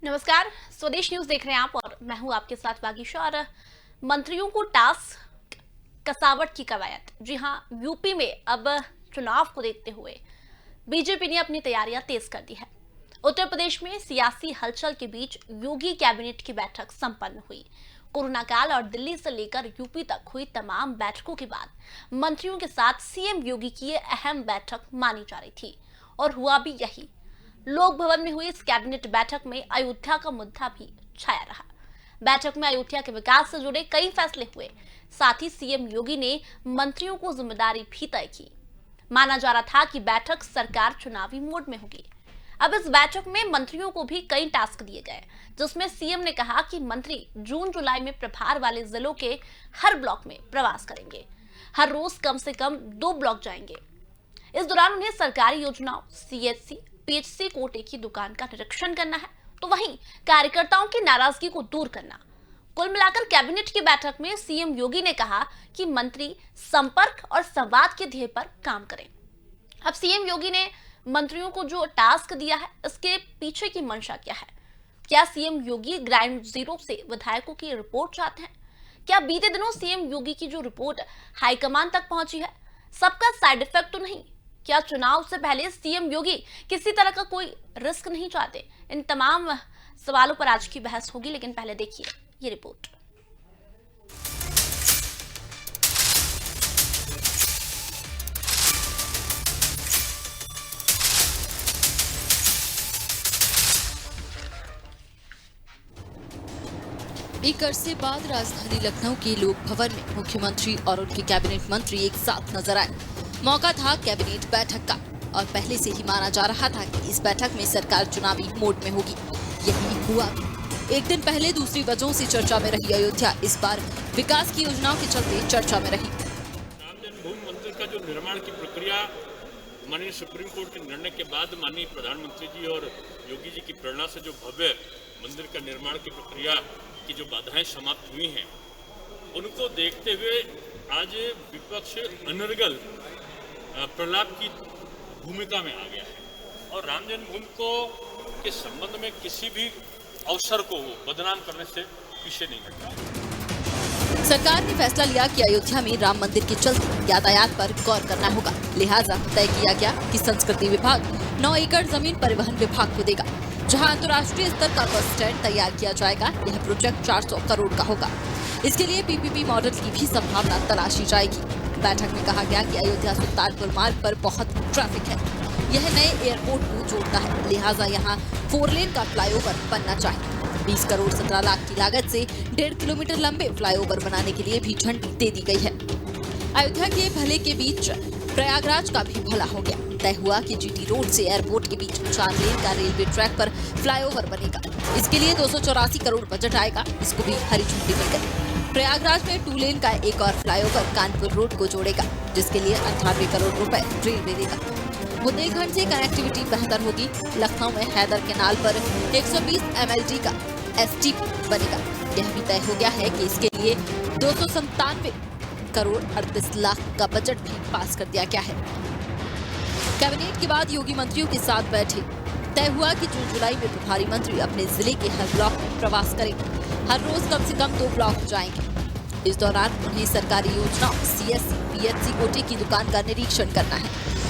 नमस्कार, स्वदेश न्यूज देख रहे हैं आप और मैं हूं आपके साथ वागीशा। और मंत्रियों को टास्क कसावट की कवायद। जी हां, यूपी में अब चुनाव को देखते हुए बीजेपी ने अपनी तैयारियां तेज कर दी है। उत्तर प्रदेश में सियासी हलचल के बीच योगी कैबिनेट की बैठक संपन्न हुई। कोरोना काल और दिल्ली से लेकर यूपी तक हुई तमाम बैठकों के बाद मंत्रियों के साथ सीएम योगी की ये अहम बैठक मानी जा रही थी और हुआ भी यही। लोक भवन में हुई इस कैबिनेट बैठक में अयोध्या का मुद्दा भी छाया रहा। बैठक में अयोध्या के विकास से जुड़े कई फैसले हुए। साथ ही सीएम योगी ने मंत्रियों को जिम्मेदारी भी तय की। माना जा रहा था कि बैठक सरकार चुनावी मोड में होगी। अब इस बैठक में मंत्रियों को भी कई टास्क दिए गए, जिसमें सीएम ने कहा कि मंत्री जून जुलाई में प्रभार वाले जिलों के हर ब्लॉक में प्रवास करेंगे। हर रोज कम से कम 2 ब्लॉक जाएंगे। इस दौरान उन्हें सरकारी योजनाओं, सीएचसी, पीएचसी कोटे की दुकान का निरीक्षण करना है, तो वहीं कार्यकर्ताओं की नाराजगी को दूर करना। कुल मिलाकर कैबिनेट की बैठक में सीएम योगी ने कहा कि मंत्री संपर्क और संवाद के ध्येय पर काम करें। अब सीएम योगी ने मंत्रियों को जो टास्क दिया है, इसके पीछे की मंशा क्या है? क्या सीएम योगी ग्राउंड जीरो से विधायकों की रिपोर्ट चाहते हैं? क्या बीते दिनों सीएम योगी की जो रिपोर्ट हाईकमान तक पहुंची है, सबका साइड इफेक्ट तो नहीं? क्या चुनाव से पहले सीएम योगी किसी तरह का कोई रिस्क नहीं चाहते? इन तमाम सवालों पर आज की बहस होगी, लेकिन पहले देखिए ये रिपोर्ट। एक अरसे बाद राजधानी लखनऊ के लोक भवन में मुख्यमंत्री और उनके कैबिनेट मंत्री एक साथ नजर आए। मौका था कैबिनेट बैठक का और पहले से ही माना जा रहा था कि इस बैठक में सरकार चुनावी मोड में होगी। यही हुआ। एक दिन पहले दूसरी वजहों से चर्चा में रही अयोध्या इस बार विकास की योजनाओं के चलते चर्चा में रही। राम जन्मभूमि मंदिर का जो निर्माण की प्रक्रिया माननीय सुप्रीम कोर्ट के निर्णय के बाद माननीय प्रधानमंत्री जी और योगी जी की प्रेरणा से जो भव्य मंदिर का निर्माण की प्रक्रिया की जो बाधाएं समाप्त हुई हैं, उनको देखते हुए आज विपक्ष अनर्गल प्रलाप की भूमिका में आ गया है और राम जन्मभूमि को के संबंध में किसी भी अवसर को बदनाम करने से पीछे नहीं हटता। सरकार ने फैसला लिया कि अयोध्या में राम मंदिर के चलते यातायात पर गौर करना होगा। लिहाजा तय किया गया कि संस्कृति विभाग 9 एकड़ जमीन परिवहन विभाग को देगा, जहां अंतर्राष्ट्रीय स्तर का बस स्टैंड तैयार किया जाएगा। यह प्रोजेक्ट 400 करोड़ का होगा। इसके लिए पीपीपी मॉडल की भी संभावना तलाशी जाएगी। बैठक में कहा गया कि अयोध्या सुल्तानपुर मार्ग पर बहुत ट्रैफिक है। यह नए एयरपोर्ट को जोड़ता है, लिहाजा यहाँ 4 लेन का फ्लाईओवर बनना चाहिए। 20 करोड़ 17 लाख की लागत से 1.5 किलोमीटर लंबे फ्लाईओवर बनाने के लिए भी झंडी दे दी गई है। अयोध्या के भले के बीच प्रयागराज का भी भला हो गया। तय हुआ कि जीटी रोड से एयरपोर्ट के बीच 4 लेन का रेलवे ट्रैक पर फ्लाईओवर बनेगा। इसके लिए 284 करोड़ बजट आएगा। इसको भी हरी झंडी मिल गई। प्रयागराज में 2 लेन का एक और फ्लाईओवर कानपुर रोड को जोड़ेगा, जिसके लिए 98 करोड़ रुपए रेलवे देगा। बुंदेलखंड से कनेक्टिविटी बेहतर होगी। लखनऊ में हैदर कैनाल पर 120 MLD का STP बनेगा। यह भी तय हो गया है कि इसके लिए 297 करोड़ 38 लाख का बजट भी पास कर दिया गया है। कैबिनेट के बाद योगी मंत्रियों के साथ बैठे। तय हुआ कि जून जुलाई में प्रभारी मंत्री अपने जिले के हर ब्लॉक में प्रवास करेंगे। हर रोज कम से कम 2 ब्लॉक जाएंगे। इस दौरान उन्हें सरकारी योजनाओं, सीएससी, पीएचसी कोटे की दुकान का निरीक्षण करना है।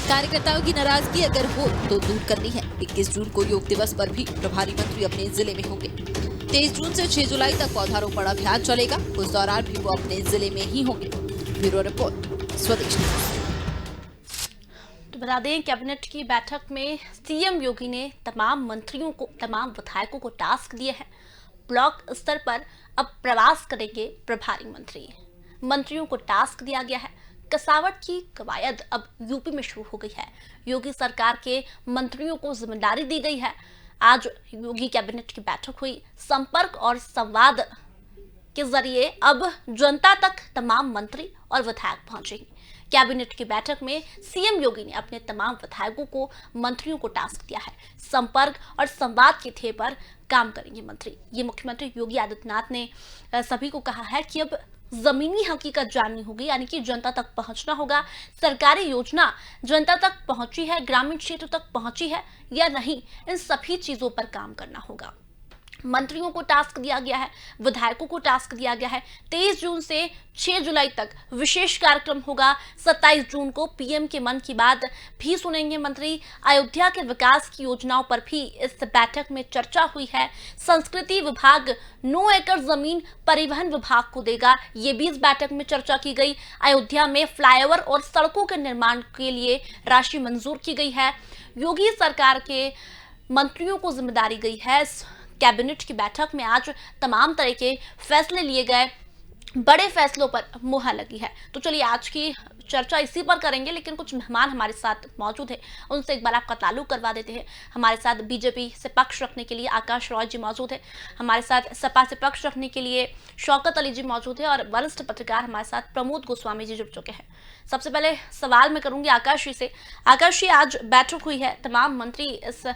कार्यकर्ताओं की नाराजगी अगर हो तो दूर करनी है। 21 जून को योग दिवस पर भी प्रभारी मंत्री अपने जिले में होंगे। 23 जून से 6 जुलाई तक पौधारोपण अभियान चलेगा। उस दौरान भी वो अपने जिले में ही होंगे। ब्यूरो रिपोर्ट, स्वदेश न्यूज। तो बता दें, कैबिनेट की बैठक में सीएम योगी ने तमाम मंत्रियों को, तमाम विधायकों को टास्क दिए हैं। ब्लॉक स्तर पर अब प्रवास करेंगे प्रभारी मंत्री। मंत्रियों को टास्क दिया गया है। कसावट की कवायद अब यूपी में शुरू हो गई है। योगी सरकार के मंत्रियों को जिम्मेदारी दी गई है। आज योगी कैबिनेट की बैठक हुई। संपर्क और संवाद के जरिए अब जनता तक तमाम मंत्री और विधायक पहुंचेंगे। कैबिनेट की बैठक में सीएम योगी ने अपने तमाम विधायकों को, मंत्रियों को टास्क दिया है। संपर्क और संवाद के ध्येय पर काम करेंगे मंत्री। ये मुख्यमंत्री योगी आदित्यनाथ ने सभी को कहा है कि अब जमीनी हकीकत जाननी होगी, यानी कि जनता तक पहुंचना होगा। सरकारी योजना जनता तक पहुंची है, ग्रामीण क्षेत्र तक पहुंची है या नहीं, इन सभी चीजों पर काम करना होगा। मंत्रियों को टास्क दिया गया है, विधायकों को टास्क दिया गया है। 23 जून से 6 जुलाई तक विशेष कार्यक्रम होगा। 27 जून को पीएम के मन की बात भी सुनेंगे मंत्री। अयोध्या के विकास की योजनाओं पर भी इस बैठक में चर्चा हुई है। संस्कृति विभाग 9 एकड़ जमीन परिवहन विभाग को देगा, ये भी इस बैठक में चर्चा की गई। अयोध्या में फ्लाईओवर और सड़कों के निर्माण के लिए राशि मंजूर की गई है। योगी सरकार के मंत्रियों को जिम्मेदारी गई है। कैबिनेट की बैठक में आज तमाम तरह के फैसले लिए गए, बड़े फैसलों पर मुहर लगी है। तो चलिए आज की चर्चा इसी पर करेंगे, लेकिन कुछ मेहमान हमारे साथ मौजूद हैं, उनसे एक बार आपका ताल्लुक करवा देते हैं। हमारे साथ बीजेपी से पक्ष रखने के लिए आकाश रॉय जी मौजूद है, हमारे साथ सपा से पक्ष रखने के लिए शौकत अली जी मौजूद है और वरिष्ठ पत्रकार हमारे साथ प्रमोद गोस्वामी जी जुड़ चुके हैं। सबसे पहले सवाल मैं करूंगी आकाश जी से। आकाश जी, आज बैठक हुई है, तमाम मंत्री इस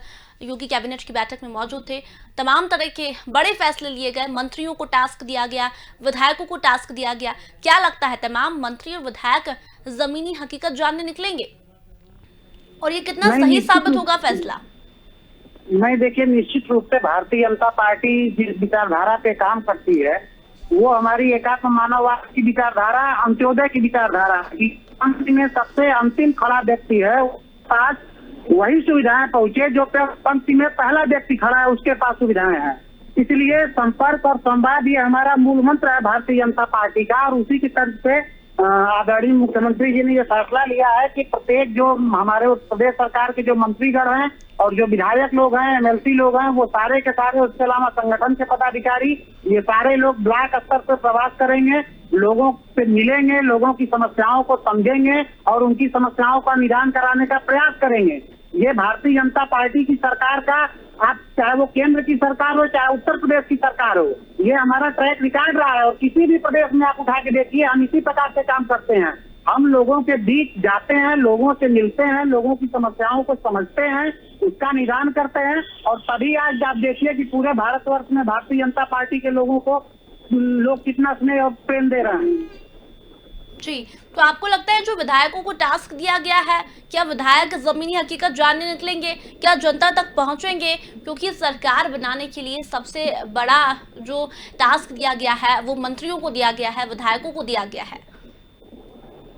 योगी कैबिनेट की बैठक में मौजूद थे, तमाम तरह के बड़े फैसले लिए गए, मंत्रियों को टास्क दिया गया, विधायकों को टास्क दिया गया। क्या लगता है तमाम मंत्री और विधायक जमीनी हकीकत जानने निकलेंगे और ये कितना सही साबित होगा फैसला? नहीं, देखिए, निश्चित रूप से भारतीय जनता पार्टी जिस विचारधारा पे काम करती है वो हमारी एकात्म मानववाद की विचारधारा, अंत्योदय की विचारधारा की पंक्ति में सबसे अंतिम खड़ा व्यक्ति है, पास वही सुविधाएं पहुंचे जो पंक्ति में पहला व्यक्ति खड़ा है, उसके पास सुविधाएं हैं। इसलिए संपर्क और संवाद ये हमारा मूल मंत्र है भारतीय जनता पार्टी का, और उसी की तर्ज पे आदरणीय मुख्यमंत्री जी ने ये फैसला लिया है कि प्रत्येक जो हमारे उत्तर प्रदेश सरकार के जो मंत्रीगण हैं और जो विधायक लोग हैं, एमएलसी लोग हैं, वो सारे के सारे, उसके अलावा संगठन के पदाधिकारी, ये सारे लोग ब्लॉक स्तर पर प्रवास करेंगे, लोगों से मिलेंगे, लोगों की समस्याओं को समझेंगे और उनकी समस्याओं का निदान कराने का प्रयास करेंगे। ये भारतीय जनता पार्टी की सरकार का, आप चाहे वो केंद्र की सरकार हो चाहे उत्तर प्रदेश की सरकार हो, ये हमारा ट्रैक रिकॉर्ड रहा है। और किसी भी प्रदेश में आप उठा के देखिए, हम इसी प्रकार से काम करते हैं। हम लोगों के बीच जाते हैं, लोगों से मिलते हैं, लोगों की समस्याओं को समझते हैं, उसका निदान करते हैं, और तभी आज आप देखिए कि पूरे भारतवर्ष में भारतीय जनता पार्टी के लोगों को लोग कितना स्नेह और प्रेम दे रहे हैं। जी, तो आपको लगता है जो विधायकों को टास्क दिया गया है, क्या विधायक जमीनी हकीकत जानने निकलेंगे, क्या जनता तक पहुंचेंगे? क्योंकि सरकार बनाने के लिए सबसे बड़ा जो टास्क दिया गया है वो मंत्रियों को दिया गया है, विधायकों को दिया गया है।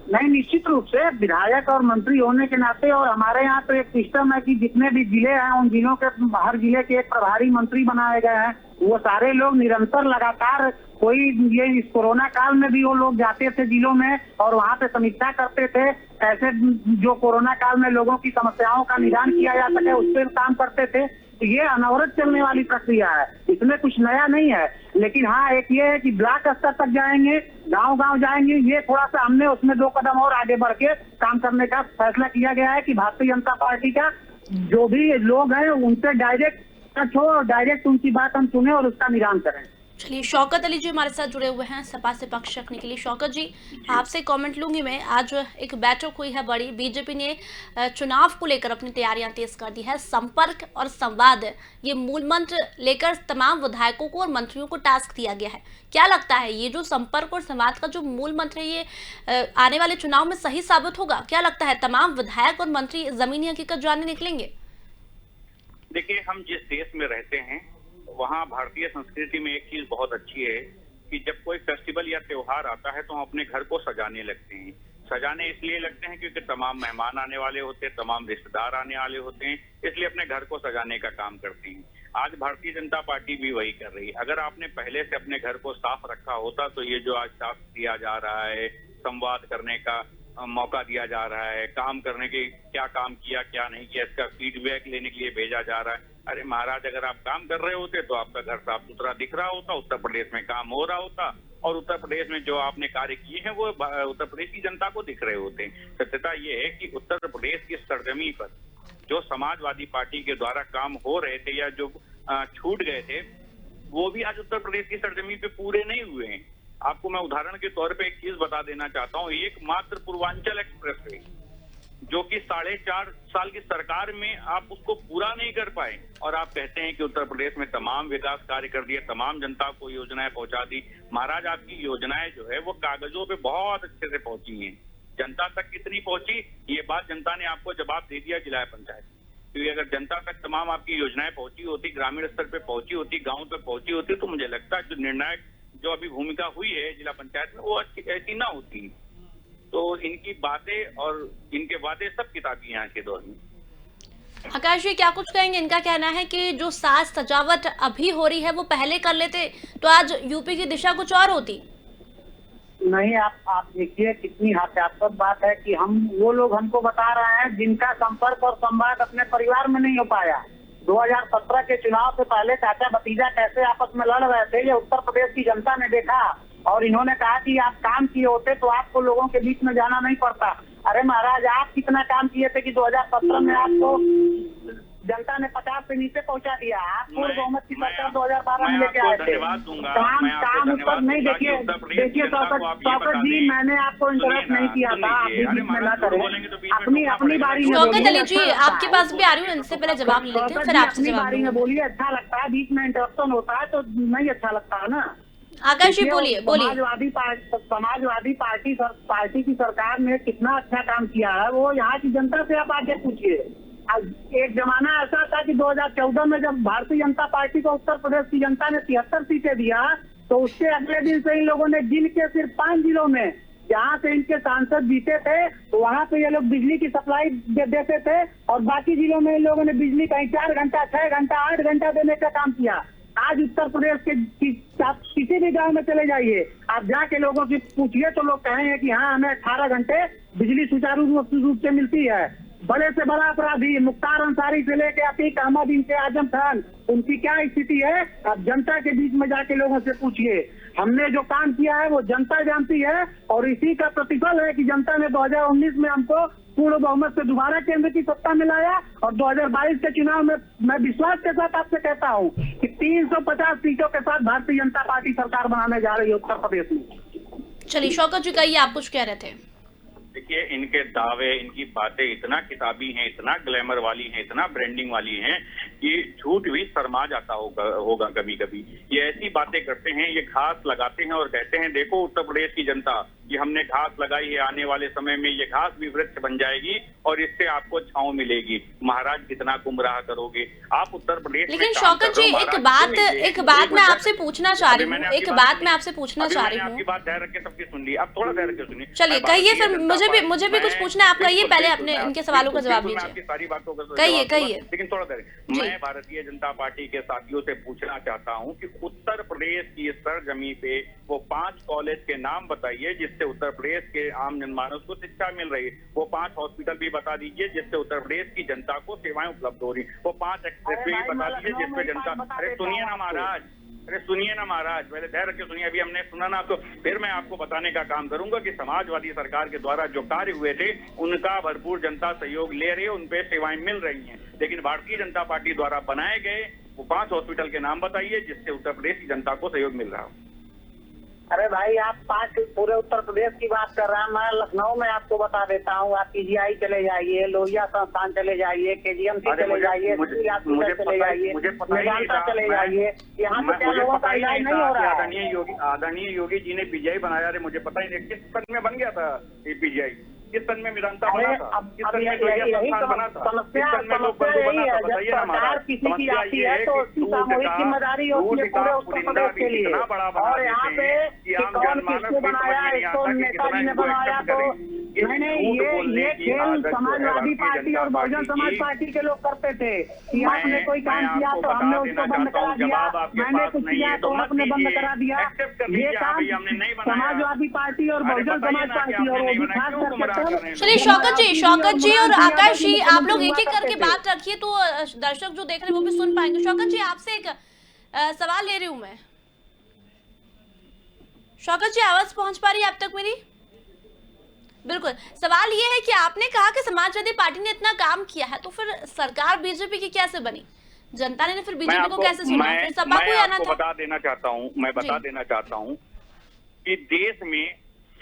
नहीं, निश्चित रूप से विधायक और मंत्री होने के नाते, और हमारे यहाँ तो एक सिस्टम है कि जितने भी जिले हैं उन जिलों के, हर जिले के एक प्रभारी मंत्री बनाए गए हैं। वो सारे लोग निरंतर लगातार, कोई ये इस कोरोना काल में भी वो लोग जाते थे जिलों में और वहाँ पे समीक्षा करते थे, ऐसे जो कोरोना काल में लोगों की समस्याओं का निदान किया जा सके उस पर काम करते थे। ये अनवरत चलने वाली प्रक्रिया है, इसमें कुछ नया नहीं है। लेकिन हाँ, एक ये है कि ब्लॉक स्तर तक जाएंगे, गांव-गांव जाएंगे, ये थोड़ा सा हमने उसमें 2 कदम और आगे बढ़ के काम करने का फैसला किया गया है कि भारतीय जनता पार्टी का जो भी लोग हैं उनसे डायरेक्ट टच हो और डायरेक्ट उनकी बात हम सुने और उसका निदान करें। चलिए, शौकत अली जी हमारे साथ जुड़े हुए हैं सपा से पक्ष रखने के लिए। शौकत जी, आपसे कमेंट लूंगी मैं। आज एक बैठक हुई है बड़ी, बीजेपी ने चुनाव को लेकर अपनी तैयारियां तेज कर दी है। संपर्क और संवाद, ये मूल मंत्र लेकर तमाम विधायकों को और मंत्रियों को टास्क दिया गया है। क्या लगता है ये जो संपर्क और संवाद का जो मूल मंत्र है, ये आने वाले चुनाव में सही साबित होगा? क्या लगता है तमाम विधायक और मंत्री जमीनी हकीकत जानने निकलेंगे? देखिए, हम जिस देश में रहते हैं वहाँ भारतीय संस्कृति में एक चीज बहुत अच्छी है कि जब कोई फेस्टिवल या त्योहार आता है तो हम अपने घर को सजाने लगते हैं। सजाने इसलिए लगते हैं क्योंकि तमाम मेहमान आने वाले होते हैं, तमाम रिश्तेदार आने वाले होते हैं, इसलिए अपने घर को सजाने का काम करते हैं। आज भारतीय जनता पार्टी भी वही कर रही है। अगर आपने पहले से अपने घर को साफ रखा होता तो ये जो आज टास्क दिया जा रहा है, संवाद करने का मौका दिया जा रहा है, काम करने के, क्या काम किया क्या नहीं किया, इसका फीडबैक लेने के लिए भेजा जा रहा है। अरे महाराज, अगर आप काम कर रहे होते तो आपका घर साफ सुथरा दिख रहा होता, उत्तर प्रदेश में काम हो रहा होता, और उत्तर प्रदेश में जो आपने कार्य किए हैं वो उत्तर प्रदेश की जनता को दिख रहे होते। सत्यता ये है कि उत्तर प्रदेश की सरजमी पर जो समाजवादी पार्टी के द्वारा काम हो रहे थे या जो छूट गए थे, वो भी आज उत्तर प्रदेश की सरजमी पे पूरे नहीं हुए हैं। आपको मैं उदाहरण के तौर पे एक चीज बता देना चाहता हूँ। एकमात्र पूर्वांचल एक्सप्रेस वे जो कि 4.5 साल की सरकार में आप उसको पूरा नहीं कर पाए, और आप कहते हैं कि उत्तर प्रदेश में तमाम विकास कार्य कर दिए, तमाम जनता को योजनाएं पहुंचा दी। महाराज, आपकी योजनाएं जो है वो कागजों पे बहुत अच्छे से पहुंची हैं, जनता तक कितनी पहुंची ये बात जनता ने आपको जवाब दे दिया जिला पंचायत। क्योंकि अगर जनता तक तमाम आपकी योजनाएं पहुंची होती, ग्रामीण स्तर पे पहुंची होती, गांव पे पहुंची होती, तो मुझे लगता है जो निर्णायक जो अभी भूमिका हुई है जिला पंचायत में, वो अच्छी ऐसी ना होती। तो इनकी बातें और इनके वादे सब किताबी हैं आज के दौर में। आकाश जी क्या कुछ कहेंगे? इनका कहना है कि जो साज सजावट अभी हो रही है वो पहले कर लेते तो आज यूपी की दिशा कुछ और होती। नहीं, आप देखिए कितनी हास्यास्पद बात है कि वो लोग हमको बता रहे हैं जिनका संपर्क और संवाद अपने परिवार में नहीं हो पाया। 2017 के चुनाव से पहले चाचा भतीजा कैसे आपस में लड़ रहे थे, ये उत्तर प्रदेश की जनता ने देखा और इन्होंने कहा कि आप काम किए होते तो आपको लोगों के बीच में जाना नहीं पड़ता। अरे महाराज, आप कितना काम किए थे कि 2017 में आपको जनता ने 50 से नीचे पहुंचा दिया। आप पूर्ण बहुमत की सरकार 2012 में लेके आए थे। काम ऊपर नहीं। देखिए शौकत जी, मैंने आपको इंटरप्ट नहीं किया था, आप भी बीच में ना करें। अपनी बारी में शौकत अली जी आपके पास भी आ रही हूँ, इनसे पहले जवाब लेते हैं फिर आपसे जवाब बारी में बोलिए। अच्छा लगता है, बीच में इंटरप्शन होता है तो नहीं अच्छा लगता है ना। आकाश जी बोलिए। समाजवादी पार्टी की सरकार ने कितना अच्छा काम किया है वो यहाँ की जनता से आप आके पूछिए। एक जमाना ऐसा था कि 2014 में जब भारतीय जनता पार्टी को उत्तर प्रदेश की जनता ने 73 सीटें दिया तो उसके अगले दिन से इन लोगों ने गिन के सिर्फ 5 जिलों में जहाँ से इनके सांसद जीते थे तो वहाँ पे ये लोग बिजली की सप्लाई देते थे और बाकी जिलों में इन लोगों ने बिजली कहीं 4 घंटा, 6 घंटा, 8 घंटा देने का काम किया। आज उत्तर प्रदेश के किसी भी गांव में चले जाइए, आप जाके लोगों से पूछिए तो लोग कहेंगे कि हाँ हमें 18 घंटे बिजली सुचारू रूप से मिलती है। बड़े से बड़ा अपराधी मुख्तार अंसारी से लेके अतीक अहमद, इनके आजम खान, उनकी क्या स्थिति है आप जनता के बीच में जाके लोगों से पूछिए। हमने जो काम किया है वो जनता जानती है और इसी का प्रतिफल है कि जनता ने 2019 में हमको पूर्ण बहुमत से दोबारा केंद्र की सत्ता में लाया और 2022 के चुनाव में मैं विश्वास के साथ आपसे कहता हूं कि 350 सीटों के साथ भारतीय जनता पार्टी सरकार बनाने जा रही है उत्तर प्रदेश में। चलिए शौकत जी कहिए, आप कुछ कह रहे थे। देखिए, इनके दावे, इनकी बातें इतना किताबी हैं, इतना ग्लैमर वाली हैं, इतना ब्रांडिंग वाली हैं कि झूठ भी शर्मा जाता होगा कभी कभी। ये ऐसी बातें करते हैं, ये घास लगाते हैं और कहते हैं देखो उत्तर प्रदेश की जनता, ये हमने घास लगाई है, आने वाले समय में ये घास भी वृक्ष बन जाएगी और इससे आपको छांव मिलेगी। महाराज कितना गुमराह करोगे आप उत्तर प्रदेश। लेकिन शौकत जी एक बात मैं आपसे पूछना चाह रही हूँ, आपकी बात ध्यान रख के सबकी सुन ली, अब थोड़ा ध्यान रख के सुनिए। चलिए कहिए, फिर मुझे भी कुछ पूछना है, आप कहिए पहले अपने इनके सवालों का जवाब दीजिए। आपकी सारी बातों का कहिए। लेकिन थोड़ा देर मैं भारतीय जनता पार्टी के साथियों से पूछना चाहता हूं कि उत्तर प्रदेश की सरजमी पे वो 5 कॉलेज के नाम बताइए जिससे उत्तर प्रदेश के आम जनमानस को शिक्षा मिल रही है। वो 5 हॉस्पिटल भी बता दीजिए जिससे उत्तर प्रदेश की जनता को सेवाएं उपलब्ध हो रही। वो 5 एक्सप्रेसवे भी बता दीजिए जिससे जनता। अरे सुनिए ना महाराज, पहले धैर्य रख के सुनिए। अभी हमने सुना ना तो फिर मैं आपको बताने का काम करूंगा कि समाजवादी सरकार के द्वारा जो कार्य हुए थे उनका भरपूर जनता सहयोग ले रही है, उन पे सेवाएं मिल रही हैं। लेकिन भारतीय जनता पार्टी द्वारा बनाए गए वो 5 हॉस्पिटल के नाम बताइए जिससे उत्तर प्रदेश की जनता को सहयोग मिल रहा हो। अरे भाई, आप 5 पूरे उत्तर प्रदेश की बात कर रहे हैं। मैं लखनऊ में आपको बता देता हूँ, आप पीजीआई चले जाइए, लोहिया संस्थान चले जाइए, केजीएमसी चले जाइए, चले जाइए, मेदांता चले जाइए। यहाँ पे क्या लोगों का इलाज नहीं हो रहा है? आदरणीय योगी जी ने पीजीआई बनाया। अरे मुझे पता ही नहीं किस सन में बन गया था ये पीजीआई, किस सन में मेदांता बना था, किस सन में लोहिया संस्थान बना था, समस्या यही है जब सरकार किसी की आती है तो उसकी सामूहिक जिम्मेदारी होती है पूरे उत्तर प्रदेश के लिए। और यहाँ पे कौन किसने बनाया, इसको नेताजी ने बनाया तो नहीं, ये खेल समाजवादी पार्टी और बहुजन समाज पार्टी के लोग करते थे कि आपने कोई काम किया तो हमने उसको बंद करा दिया, मैंने कुछ किया तो आपने बंद करा दिया। ये काम समाजवादी पार्टी और बहुजन समाज पार्टी और वो भी खास करके। चलिए शौकत जी और आकाश जी आप लोग एक एक करके बात रखिए तो दर्शक जो देख रहे हैं वो भी सुन पाएंगे। शौकत जी आपसे एक सवाल ले रही हूँ मैं। शौकत जी आवाज पहुंच पा रही है आप तक मेरी? बिल्कुल। सवाल ये है कि आपने कहा कि समाजवादी पार्टी ने इतना काम किया है तो फिर सरकार बीजेपी की कैसे बनी? जनता ने फिर बीजेपी को कैसे चुना? फिर सपा को आना था। बता देना चाहता हूँ कि देश में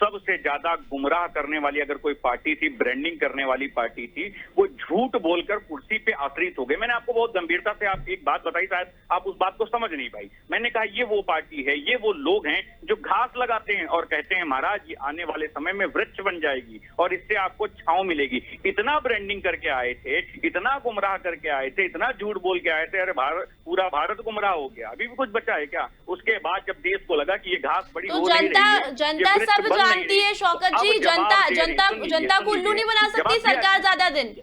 सबसे ज्यादा गुमराह करने वाली अगर कोई पार्टी थी, ब्रांडिंग करने वाली पार्टी थी, वो झूठ बोलकर कुर्सी पे आश्रित हो गए। मैंने आपको बहुत गंभीरता से आप एक बात बताई, शायद आप उस बात को समझ नहीं पाई। मैंने कहा ये वो पार्टी है, ये वो लोग हैं जो घास लगाते हैं और कहते हैं महाराज ये आने वाले समय में वृक्ष बन जाएगी और इससे आपको छांव मिलेगी। इतना ब्रांडिंग करके आए थे, इतना गुमराह करके आए थे, इतना झूठ बोल के आए थे, अरे पूरा भारत गुमराह हो गया। अभी भी कुछ बचा है क्या? उसके बाद जब देश को लगा कि ये घास बड़ी हो नहीं रही है, जनता सब जानती है शौकत जी, जनता को उल्लू नहीं बना सकती सरकार ज्यादा दिन।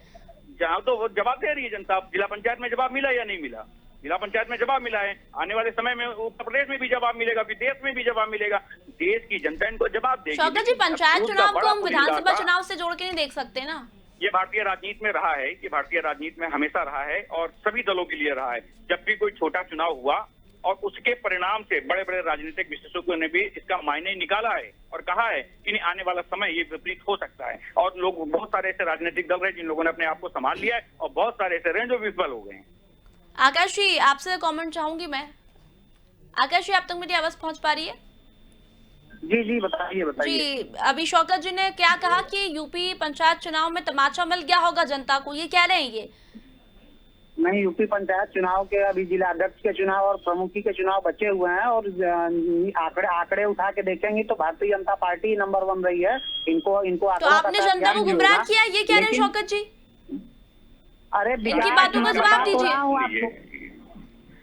जहाँ तो जवाब दे रही है जनता। जिला पंचायत में जवाब मिला या नहीं मिला? जिला पंचायत में जवाब मिला है, आने वाले समय में उत्तर प्रदेश में भी जवाब मिलेगा, विदेश में भी जवाब मिलेगा। देश की जनता इनको जवाब देगी। शौकत जी, पंचायत चुनाव को हम विधानसभा चुनाव से जोड़ के नहीं देख सकते ना? ये भारतीय राजनीति में रहा है, ये भारतीय राजनीति में हमेशा रहा है और सभी दलों के लिए रहा है। जब भी कोई छोटा चुनाव हुआ और उसके परिणाम से बड़े बड़े राजनीतिक विशेषज्ञों ने भी इसका मायने निकाला है और कहा है कि आने वाला समय ये विपरीत हो सकता है। और लोग, बहुत सारे ऐसे राजनीतिक दल रहे जिन लोगों ने अपने आप को संभाल लिया है और बहुत सारे ऐसे रहे जो विफल हो गए हैं। आकाश जी, आपसे कमेंट चाहूंगी मैं। आकाश जी, आप तक मेरी आवाज पहुंच पा रही है? जी जी, बताइए बताइए। जी, अभी शौकत जी ने क्या कहा कि यूपी पंचायत चुनाव में तमाचा मिल गया होगा जनता को, ये कह रहे हैं ये? नहीं, यूपी पंचायत चुनाव के अभी जिला अध्यक्ष के चुनाव और प्रमुखी के चुनाव बचे हुए हैं और आंकड़े उठा के देखेंगे तो भारतीय जनता पार्टी नंबर 1 रही है। इनको तो आपने जनता को गुमराह किया, ये कह रहे हैं शौकत जी? अरे इनकी बातों का जवाब दीजिए।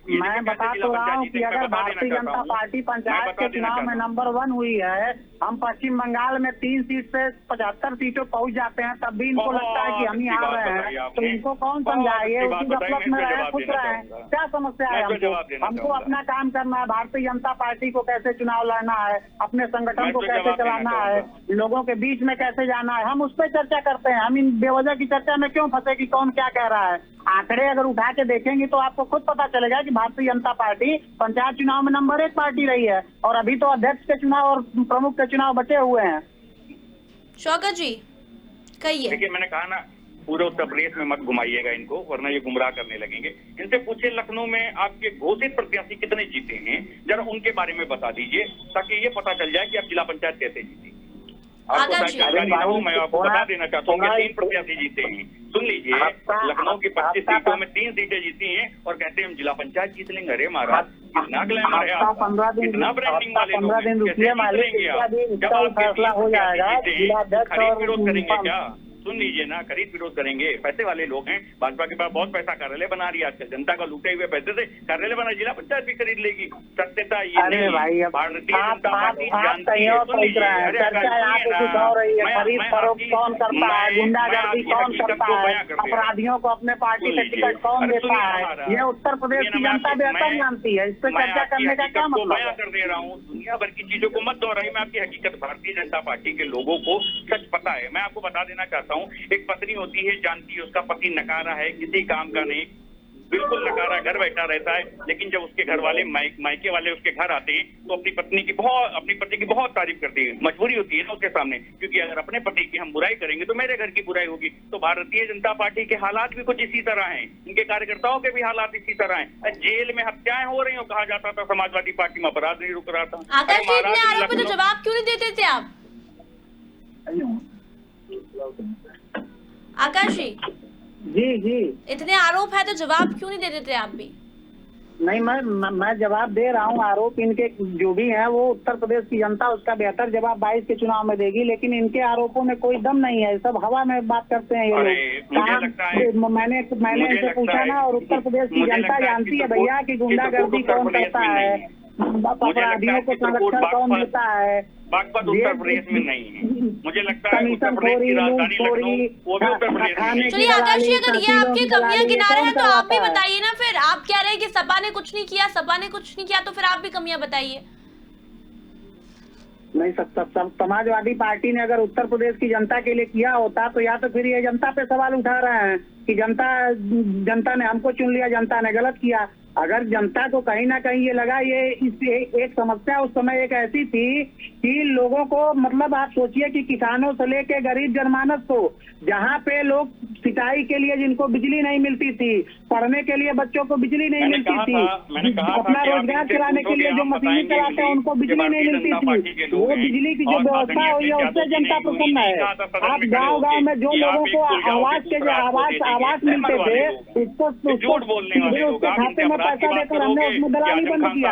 मैं बता तो रहा हूँ कि अगर भारतीय जनता पार्टी पंचायत के चुनाव में नंबर 1 हुई है, हम पश्चिम बंगाल में 3 सीट से 75 सीटों पहुंच जाते हैं, तब भी इनको लगता है कि हम ही आ रहे हैं। तो इनको कौन समझाए? उसी गफलत में रहे, खुश रहे। क्या समस्या है हमको अपना काम करना है। भारतीय जनता पार्टी को कैसे चुनाव लड़ना है, अपने संगठन को कैसे चलाना है, लोगों के बीच में कैसे जाना है, हम उस पर चर्चा करते हैं। हम इन बेवजह की चर्चा में क्यों फंसे कि कौन क्या कह रहा है? आंकड़े अगर उठा के देखेंगे तो आपको खुद पता चलेगा कि भारतीय जनता पार्टी पंचायत चुनाव में नंबर 1 पार्टी रही है और अभी तो अध्यक्ष के चुनाव और प्रमुख के चुनाव बचे हुए हैं। शौकत जी कहिए। देखिए, मैंने कहा ना, पूरे उत्तर प्रदेश में मत घुमाइएगा इनको, वरना ये गुमराह करने लगेंगे। इनसे पूछिए लखनऊ में आपके घोषित प्रत्याशी कितने जीते हैं, जरा उनके बारे में बता दीजिए ताकि ये पता चल जाए कि आप जिला पंचायत कैसे जीते। आपको जानकारी ना हो, मैं आपको बता देना चाहता हूँ कि 3 प्रत्याशी जीते हैं। सुन लीजिए, लखनऊ की 25 सीटों में 3 सीटें जीती हैं और कहते हैं हम जिला पंचायत जीत लेंगे। अरे महाराज, कितना ग्लैमर है आपका, कितना ब्रांडिंग वाले लोग हैं, कैसे जीत लेंगे आप? जब आपके खरीद विरोध करेंगे क्या? सुन लीजिए ना, खरीद विरोध करेंगे। पैसे वाले लोग हैं, भाजपा के पास बहुत पैसा, कार्यालय बना रही है आजकल। जनता का लूटे हुए पैसे से कार्यालय बना, जिला पंचायत भी खरीद लेगी। सत्यता ये नहीं। भारतीय जनता पार्टी जानती है। सुन लीजिए, खरीद फरोख्त कौन करता है, गुंडागर्दी कौन करता है, अपराधियों को अपने पार्टी से टिकट कौन देता है, ये उत्तर प्रदेश की जनता बेहतर जानती है। इस पर चर्चा करने का क्या मतलब है? कर दे रहा हूँ, दुनिया भर की चीजों को मत दोहराइए। मैं आपकी हकीकत, भारतीय जनता पार्टी के लोगों को सच पता है। मैं आपको बता देना चाहता हूँ, एक पत्नी होती है, जानती है उसका पति नकारा है, किसी काम का नहीं, बिल्कुल नकारा, घर बैठा रहता है। लेकिन जब उसके घर वाले, मायके वाले उसके घर आते हैं तो अपने पति की बहुत तारीफ करती है। मजबूरी होती है ना उसके सामने, क्योंकि अगर अपने पति की हम बुराई करेंगे तो मेरे घर की बुराई होगी। तो भारतीय जनता पार्टी के हालात भी कुछ इसी तरह हैं, इनके कार्यकर्ताओं के भी हालात इसी तरह हैं। जेल में हत्याएं हो रही हो, कहा जाता था समाजवादी पार्टी में अपराध नहीं रुक रहा था। आकाश जी, इतने आरोपों का जवाब क्यों नहीं देते थे आप? आकाश जी जी, इतने आरोप है तो जवाब क्यों नहीं देते थे आप भी? नहीं, मैं जवाब दे रहा हूँ। आरोप इनके जो भी हैं वो उत्तर प्रदेश की जनता उसका बेहतर जवाब 22 के चुनाव में देगी, लेकिन इनके आरोपों में कोई दम नहीं है। सब हवा में बात करते हैं ये लोग। मैंने इनसे पूछा ना, और उत्तर प्रदेश की जनता जानती है भैया कि गुंडागर्दी कौन करता है, अपराधियों को संरक्षण कौन देता है। बागपत उत्तर प्रदेश में नहीं है। मुझे लगता है उत्तर प्रदेश की राजधानी लखनऊ, वो भी उत्तर प्रदेश में। चलिए आकाश जी, अगर ये आपकी कमियां गिना रहे हैं तो आप भी बताइए ना। फिर आप कह रहे हैं कि सपा ने कुछ नहीं किया, तो फिर आप भी कमियां बताइए। नहीं, सब समाजवादी पार्टी ने अगर उत्तर प्रदेश की जनता के लिए किया होता तो या तो फिर ये जनता पे सवाल उठा रहे हैं कि जनता ने हमको चुन लिया, जनता ने गलत किया। अगर जनता को कहीं ना कहीं ये लगा ये एक समस्या उस समय एक ऐसी थी कि लोगों को मतलब आप सोचिए कि किसानों से लेके गरीब जनमानस को, जहाँ पे लोग सिंचाई के लिए जिनको बिजली नहीं मिलती थी, पढ़ने के लिए बच्चों को बिजली नहीं मिलती थी, अपना रोजगार चलाने के लिए जो मशीनें चलाते हैं उनको बिजली नहीं मिलती थी, वो बिजली की जो व्यवस्था हुई है उससे जनता प्रसन्न है। आप गाँव में जो लोगों को आवास के जो आवास मिलते थे उसको उसके खाते में पैसा देकर हमने उसमें दलाली बंद किया।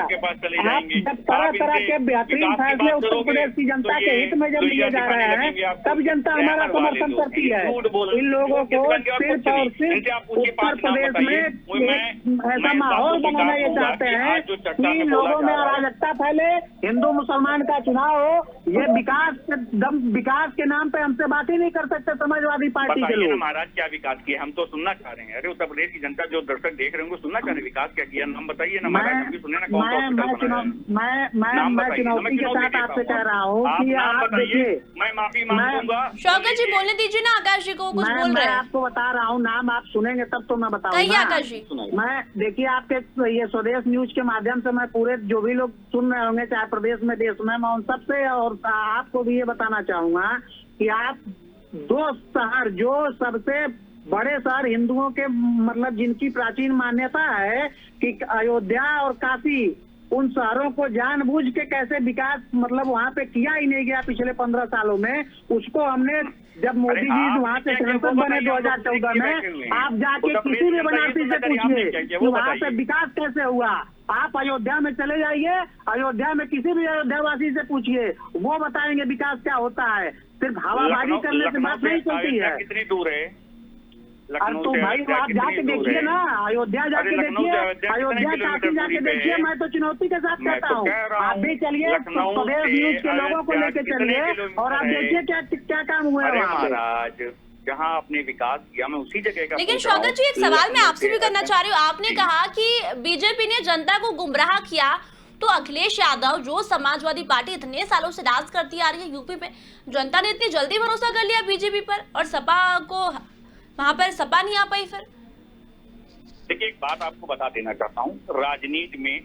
आप जब तरह तरह के बेहतरीन फैसले उत्तर प्रदेश की जनता के हित में जब लिए जा रहे हैं तब जनता हमारा समर्थन करती है। इन लोगों को सिर्फ और सिर्फ उत्तर प्रदेश में ऐसा माहौल बनाना ये चाहते हैं कि लोगों में अराजकता फैले, हिंदू मुसलमान का चुनाव हो, ये विकास के नाम पे हमसे बात ही नहीं कर सकते समाजवादी पार्टी के लोग। महाराज क्या विकास किया हम तो सुनना चाह रहे हैं। अरे उत्तर प्रदेश की जनता जो दर्शक देख रहे हैं सुनना चाह रहे हैं विकास क्या किया, नाम बताइए ना महाराज, हम भी सुने ना कौन मैं चुनौती के साथ आपसे कह रहा हूँ कि आप देखिए, मैं माफी मांगूंगा। शौकत जी बोलने दीजिए ना, आकाश जी को कुछ बोल रहे हैं। मैं आपको बता रहा हूँ, नाम आप सुनेंगे तब तो मैं बताऊंगा। आकाश जी मैं देखिए आपके ये स्वदेश न्यूज के माध्यम से मैं पूरे जो भी लोग सुन रहे होंगे चाहे प्रदेश में देश में, मैं उन सबसे और आपको भी ये बताना चाहूंगा कि आप दो शहर जो सबसे बड़े शहर हिंदुओं के मतलब जिनकी प्राचीन मान्यता है कि अयोध्या और काशी, उन शहरों को जानबूझ के कैसे विकास मतलब वहाँ पे किया ही नहीं गया पिछले 15 सालों में, उसको हमने जब मोदी जी वहाँ से सांसद बने 2014 में, आप जाके किसी भी बनारसी से पूछिए कि वहाँ पे विकास कैसे हुआ। आप अयोध्या में चले जाइए, अयोध्या में किसी भी अयोध्यावासी से पूछिए, वो बताएंगे विकास क्या होता है। सिर्फ हवाबाजी करने से बात नहीं चलती है। कितनी दूर है तो भाई आप जाके देखिए ना, अयोध्या जाके देखिए, अयोध्या काशी जाके देखिए। मैं तो चुनौती के साथ कहता हूँ, आप भी चलिए, प्रदेश न्यूज के लोगों को लेके चलिए और आप देखिए क्या काम हुआ है महाराज। जहाँ आपने विकास किया मैं उसी जगह का। लेकिन शौकत जी एक सवाल मैं आपसे भी करना चाह रही हूँ, आपने कहा कि बीजेपी ने जनता को गुमराह किया, तो अखिलेश यादव जो समाजवादी पार्टी इतने सालों से राज करती आ रही है यूपी में, जनता ने इतनी जल्दी भरोसा कर लिया बीजेपी पर और सपा को वहां पर सपा नहीं आ पाई। फिर देखिए एक बात आपको बता देना चाहता हूँ, राजनीति में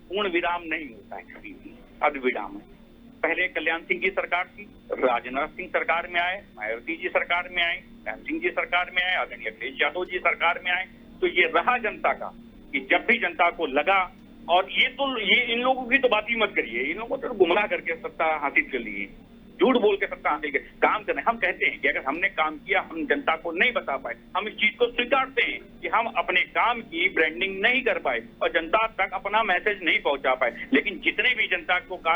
पूर्ण विराम नहीं होता है, कभी भी अर्धविराम है। पहले कल्याण सिंह की सरकार थी, राजनाथ सिंह सरकार में आए, मायावती जी सरकार में आए, राम सिंह जी सरकार में आए, आदरणीय अखिलेश यादव जी सरकार में आए, तो ये रहा जनता का कि जब भी जनता को लगा, और ये इन लोगों की तो बात ही मत करिए, इन लोगों को तो गुमराह करके सत्ता हासिल कर ली, झूठ बोल के सत्ता हासिल कर काम करने। हम कहते हैं कि अगर हमने काम किया, हम जनता को नहीं बता पाए, हम इस चीज को स्वीकारते हैं कि हम अपने काम की ब्रांडिंग नहीं कर पाए और जनता तक अपना मैसेज नहीं पहुंचा पाए। लेकिन जितने भी जनता को तो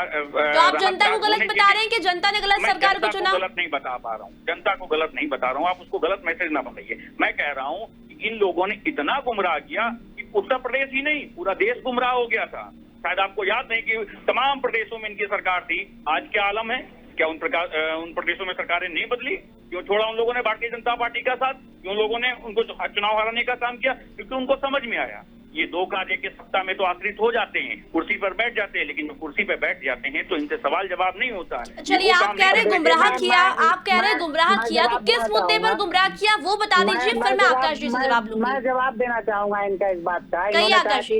आप जनता को गलत बता रहे हैं कि जनता ने गलत सरकार को चुना? गलत नहीं बता पा रहा हूँ, जनता को गलत नहीं बता रहा हूँ, आप उसको गलत मैसेज ना बताइए। मैं कह रहा हूँ कि इन लोगों ने इतना गुमराह किया कि उत्तर प्रदेश ही नहीं पूरा देश गुमराह हो गया था। शायद आपको याद नहीं कि तमाम प्रदेशों में इनकी सरकार थी, आज क्या आलम है? क्या उन प्रदेशों में सरकारें नहीं बदली? क्यों छोड़ा उन लोगों ने भारतीय जनता पार्टी का साथ? क्यों लोगों ने उनको चुनाव हराने का काम किया? क्योंकि उनको समझ में आया ये दो कार्य के सत्ता में तो आश्रित हो जाते हैं, कुर्सी पर बैठ जाते हैं, लेकिन जब कुर्सी पर बैठ जाते हैं तो इनसे सवाल जवाब नहीं होता है। चलिए आप कह रहे गुमराह किया, आप कह रहे गुमराह किया, तो किस मुद्दे पर गुमराह किया वो बता दीजिए, फिर मैं आकाश जी से जवाब लूंगी। मैं जवाब देना चाहूंगा इनका इस बात का। कहिए आकाश।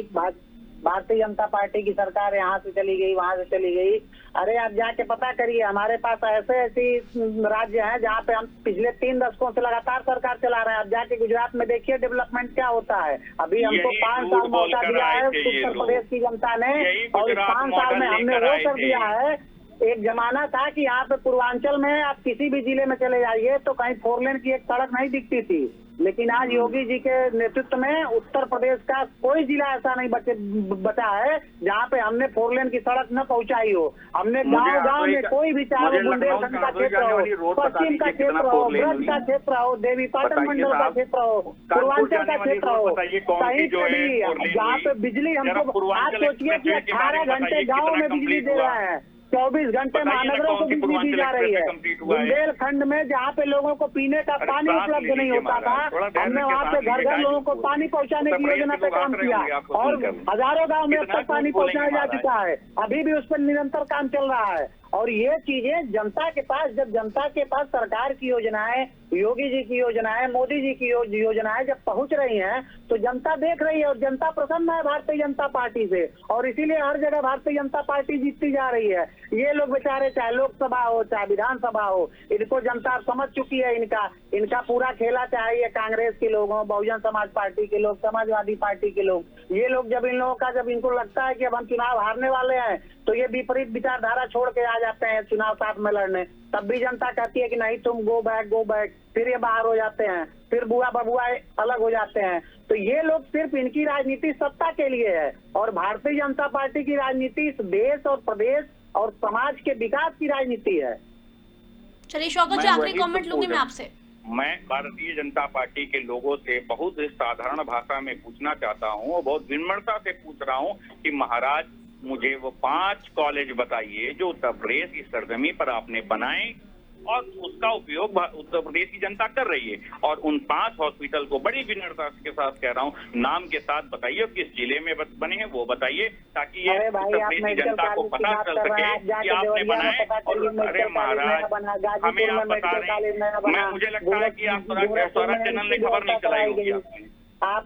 भारतीय जनता पार्टी की सरकार यहाँ से चली गई, वहाँ से चली गई। अरे आप जाके पता करिए, हमारे पास ऐसी राज्य हैं जहाँ पे हम पिछले 3 दशकों से लगातार सरकार चला रहे हैं। आप जाके गुजरात में देखिए डेवलपमेंट क्या होता है। अभी हमको 5 साल मौका दिया है उत्तर प्रदेश की जनता ने, और इस 5 साल में हमने वो कर दिया है। एक जमाना था कि यहाँ पे पूर्वांचल में आप किसी भी जिले में चले जाइए तो कहीं 4 लेन की एक सड़क नहीं दिखती थी, लेकिन आज योगी जी के नेतृत्व में उत्तर प्रदेश का कोई जिला ऐसा नहीं बचा है जहाँ पे हमने 4 लेन की सड़क न पहुंचाई हो। हमने गांव में कोई भी, चाहे वो बुंदेलखंड का क्षेत्र हो, पश्चिम का क्षेत्र हो, ब्रज का क्षेत्र हो, देवी पाटन मंडल का क्षेत्र हो, पूर्वांचल का क्षेत्र हो, कहीं पे भी जहाँ पे बिजली हमको, आप सोचिए कि 18 घंटे गाँव में बिजली दे रहा है, 24 घंटे महानगरों को बिजली दी जा रही है। बुंदेलखंड में जहाँ पे लोगों को पीने का पानी उपलब्ध नहीं होता था, हमने वहाँ पे घर घर लोगों को पानी पहुँचाने की योजना पे काम किया और हजारों गांव में अब तक पानी पहुँचाया जा चुका है। अभी भी उस पर निरंतर काम चल रहा है। और ये चीजें जनता के पास, जब जनता के पास सरकार की योजनाएं, योगी जी की योजनाएं, मोदी जी की योजनाएं जब पहुंच रही हैं तो जनता देख रही है और जनता प्रसन्न है भारतीय जनता पार्टी से, और इसीलिए हर जगह भारतीय जनता पार्टी जीतती जा रही है। ये लोग बेचारे चाहे लोकसभा हो चाहे विधानसभा हो, इनको जनता समझ चुकी है। इनका पूरा खेला, चाहे ये कांग्रेस के लोग हों, बहुजन समाज पार्टी के लोग, समाजवादी पार्टी के लोग, ये लोग जब इन लोगों का, जब इनको लगता है कि अब हम चुनाव हारने वाले हैं तो ये विपरीत विचारधारा छोड़ के आ जाते हैं चुनाव साथ में लड़ने। तब भी जनता कहती है कि नहीं तुम गो बैक, फिर ये बाहर हो जाते हैं, फिर बुआ बबुआ अलग हो जाते हैं। तो ये लोग, सिर्फ इनकी राजनीति सत्ता के लिए है, और भारतीय जनता पार्टी की राजनीति इस देश और प्रदेश और समाज के विकास की राजनीति है। चलिए शौकत जी, आखिरी कमेंट लूंगी मैं आपसे। मैं भारतीय जनता पार्टी के लोगों से बहुत साधारण भाषा में पूछना चाहता हूं और बहुत विनम्रता से पूछ रहा हूं कि महाराज मुझे वो 5 कॉलेज बताइए जो उत्तर प्रदेश की सरजमी पर आपने बनाए और उसका उपयोग उत्तर प्रदेश की जनता कर रही है। और उन 5 हॉस्पिटल को बड़ी विनम्रता के साथ कह रहा हूँ, नाम के साथ बताइए, किस जिले में बने हैं वो बताइए, ताकि ये उत्तर प्रदेश की जनता को पता चल सके कि आपने बनाए। और अरे महाराज, हमें आप बता रहे हैं, मुझे लगता है कि आप स्वराज चैनल ने खबर नहीं चलाई होगी, आपने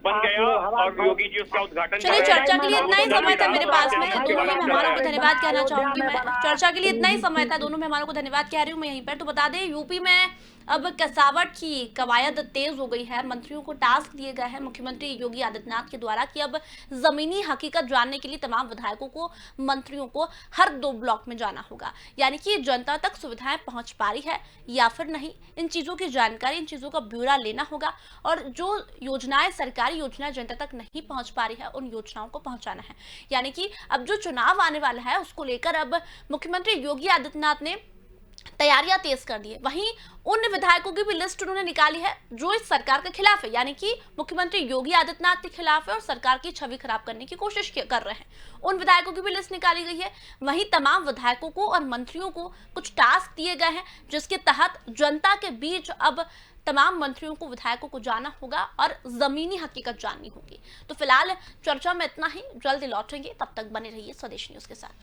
बन गया और योगी जी उसका उद्घाटन। चलिए, चर्चा के लिए इतना ही समय था मेरे पास में। दोनों मेहमानों को धन्यवाद कहना चाहूंगी मैं। चर्चा के लिए इतना ही समय था, दोनों मेहमानों को धन्यवाद कह रही हूँ मैं यहीं पर। तो बता दें, यूपी में अब कसावट की कवायद तेज हो गई है। मंत्रियों को टास्क दिए गए हैं मुख्यमंत्री योगी आदित्यनाथ के द्वारा कि अब जमीनी हकीकत जानने के लिए तमाम विधायकों को, मंत्रियों को हर 2 ब्लॉक में जाना होगा। यानी कि जनता तक सुविधाएं पहुंच पा रही है या फिर नहीं, इन चीजों की जानकारी, इन चीजों का ब्यौरा लेना होगा, और जो योजनाएं, सरकारी योजनाएं जनता तक नहीं पहुंच पा रही है, उन योजनाओं को पहुंचाना है। यानी कि अब जो चुनाव आने वाला है उसको लेकर अब मुख्यमंत्री योगी आदित्यनाथ ने तैयारियां तेज कर दी है। वहीं उन विधायकों की भी लिस्ट उन्होंने निकाली है जो इस सरकार के खिलाफ है, यानी कि मुख्यमंत्री योगी आदित्यनाथ के खिलाफ है और सरकार की छवि खराब करने की कोशिश कर रहे हैं। उन विधायकों की भी लिस्ट निकाली गई है। वहीं तमाम विधायकों को और मंत्रियों को कुछ टास्क दिए गए हैं जिसके तहत जनता के बीच अब तमाम मंत्रियों को, विधायकों को जाना होगा और जमीनी हकीकत जाननी होगी। तो फिलहाल चर्चा में इतना ही, जल्दी लौटेंगे, तब तक बने रहिए स्वदेश न्यूज के साथ।